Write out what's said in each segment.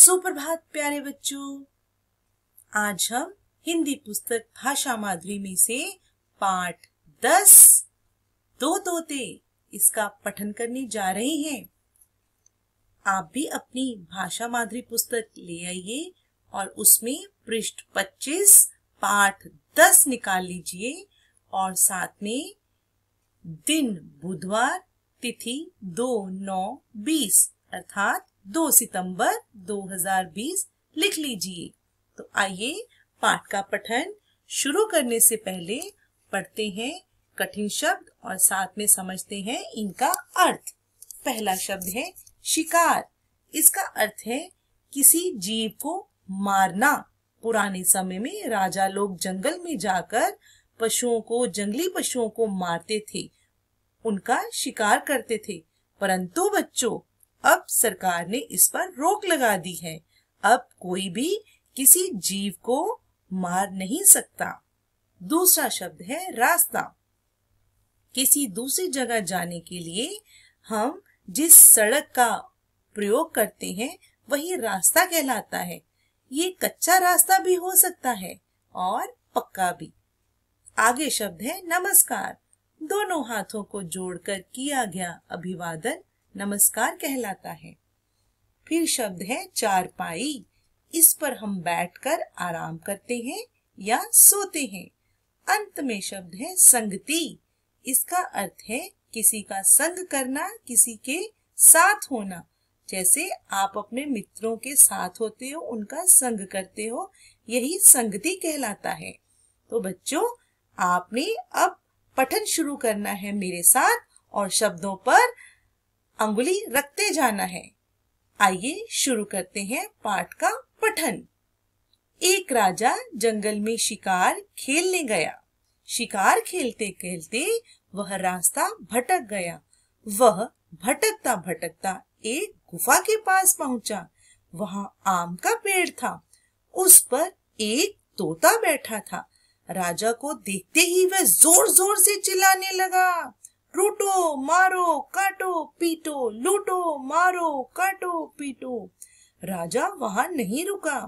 सुप्रभात प्यारे बच्चों। आज हम हिंदी पुस्तक भाषा माधुरी में से पाठ 10 दो तोते इसका पठन करने जा रहे हैं। आप भी अपनी भाषा माधुरी पुस्तक ले आइए और उसमें पृष्ठ 25 पाठ 10 निकाल लीजिए और साथ में दिन बुधवार, तिथि 2/9/20 अर्थात 2 सितंबर 2020 लिख लीजिए। तो आइए पाठ का पठन शुरू करने से पहले पढ़ते हैं कठिन शब्द और साथ में समझते हैं इनका अर्थ। पहला शब्द है शिकार। इसका अर्थ है किसी जीव को मारना। पुराने समय में राजा लोग जंगल में जाकर जंगली पशुओं को मारते थे, उनका शिकार करते थे। परंतु बच्चों, अब सरकार ने इस पर रोक लगा दी है। अब कोई भी किसी जीव को मार नहीं सकता। दूसरा शब्द है रास्ता। किसी दूसरी जगह जाने के लिए हम जिस सड़क का प्रयोग करते हैं वही रास्ता कहलाता है। ये कच्चा रास्ता भी हो सकता है और पक्का भी। आगे शब्द है नमस्कार। दोनों हाथों को जोड़कर किया गया अभिवादन नमस्कार कहलाता है। फिर शब्द है चारपाई। इस पर हम बैठकर आराम करते हैं या सोते हैं। अंत में शब्द है संगति। इसका अर्थ है किसी का संग करना, किसी के साथ होना। जैसे आप अपने मित्रों के साथ होते हो, उनका संग करते हो, यही संगति कहलाता है। तो बच्चों, आपने अब पठन शुरू करना है मेरे साथ और शब्दों पर अंगुली रखते जाना है। आइए शुरू करते हैं पाठ का पठन। एक राजा जंगल में शिकार खेलने गया। शिकार खेलते खेलते वह रास्ता भटक गया। वह भटकता भटकता एक गुफा के पास पहुंचा। वहां आम का पेड़ था। उस पर एक तोता बैठा था। राजा को देखते ही वह जोर जोर से चिल्लाने लगा, लूटो मारो काटो पीटो, लूटो मारो काटो पीटो। राजा वहां नहीं रुका।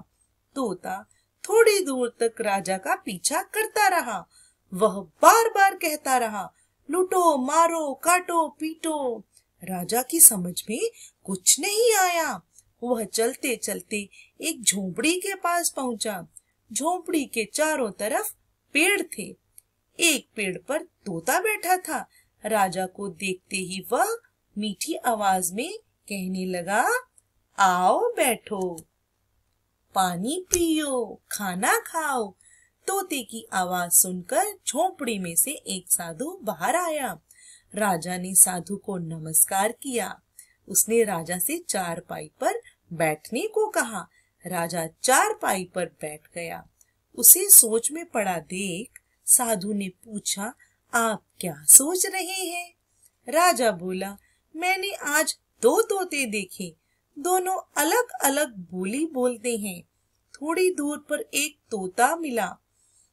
तोता थोड़ी दूर तक राजा का पीछा करता रहा। वह बार बार कहता रहा, लूटो मारो काटो पीटो। राजा की समझ में कुछ नहीं आया। वह चलते चलते एक झोपड़ी के पास पहुंचा। झोपड़ी के चारों तरफ पेड़ थे। एक पेड़ पर तोता बैठा था। राजा को देखते ही वह मीठी आवाज में कहने लगा, आओ बैठो, पानी पियो, खाना खाओ। तोते की आवाज सुनकर झोपड़ी में से एक साधु बाहर आया। राजा ने साधु को नमस्कार किया। उसने राजा से चारपाई पर बैठने को कहा। राजा चारपाई पर बैठ गया। उसे सोच में पड़ा देख साधु ने पूछा, आप क्या सोच रहे हैं? राजा बोला, मैंने आज 2 तोते देखे। दोनों अलग अलग बोली बोलते हैं। थोड़ी दूर पर एक तोता मिला।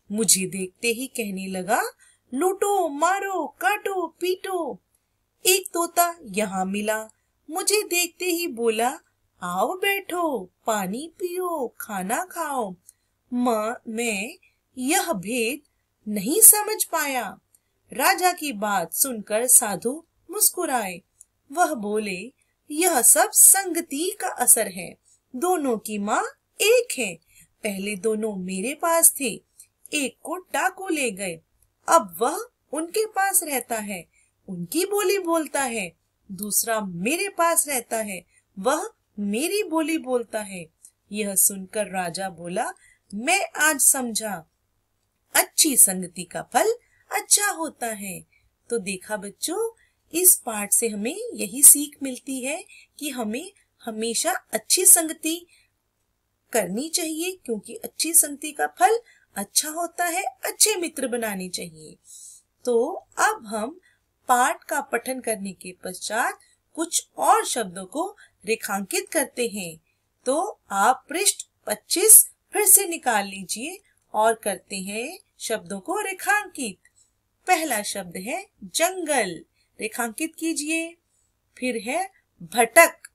मुझे देखते ही कहने लगा, लूटो मारो काटो पीटो। एक तोता यहाँ मिला। मुझे देखते ही बोला, आओ बैठो, पानी पियो, खाना खाओ। मैं यह भेद नहीं समझ पाया। राजा की बात सुनकर साधु मुस्कुराए। वह बोले, यह सब संगति का असर है। दोनों की माँ एक है। पहले दोनों मेरे पास थे। एक को डाकू ले गए। अब वह उनके पास रहता है, उनकी बोली बोलता है। दूसरा मेरे पास रहता है, वह मेरी बोली बोलता है। यह सुनकर राजा बोला, मैं आज समझा, अच्छी संगति का फल अच्छा होता है। तो देखा बच्चों, इस पाठ से हमें यही सीख मिलती है कि हमें हमेशा अच्छी संगति करनी चाहिए, क्योंकि अच्छी संगति का फल अच्छा होता है। अच्छे मित्र बनाने चाहिए। तो अब हम पाठ का पठन करने के पश्चात कुछ और शब्दों को रेखांकित करते हैं। तो आप पृष्ठ 25 फिर से निकाल लीजिए और करते हैं शब्दों को रेखांकित। पहला शब्द है जंगल, रेखांकित कीजिए। फिर है भटक,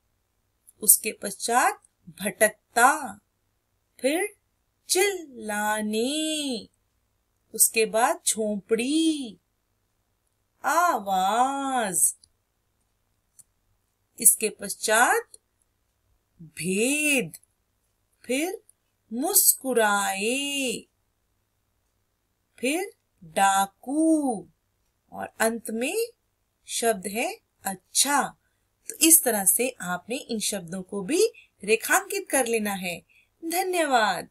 उसके पश्चात भटकता, फिर चिल्लाने, उसके बाद झोंपड़ी, आवाज, इसके पश्चात भेद, फिर मुस्कुराए, फिर डाकू और अंत में शब्द है अच्छा। तो इस तरह से आपने इन शब्दों को भी रेखांकित कर लेना है। धन्यवाद।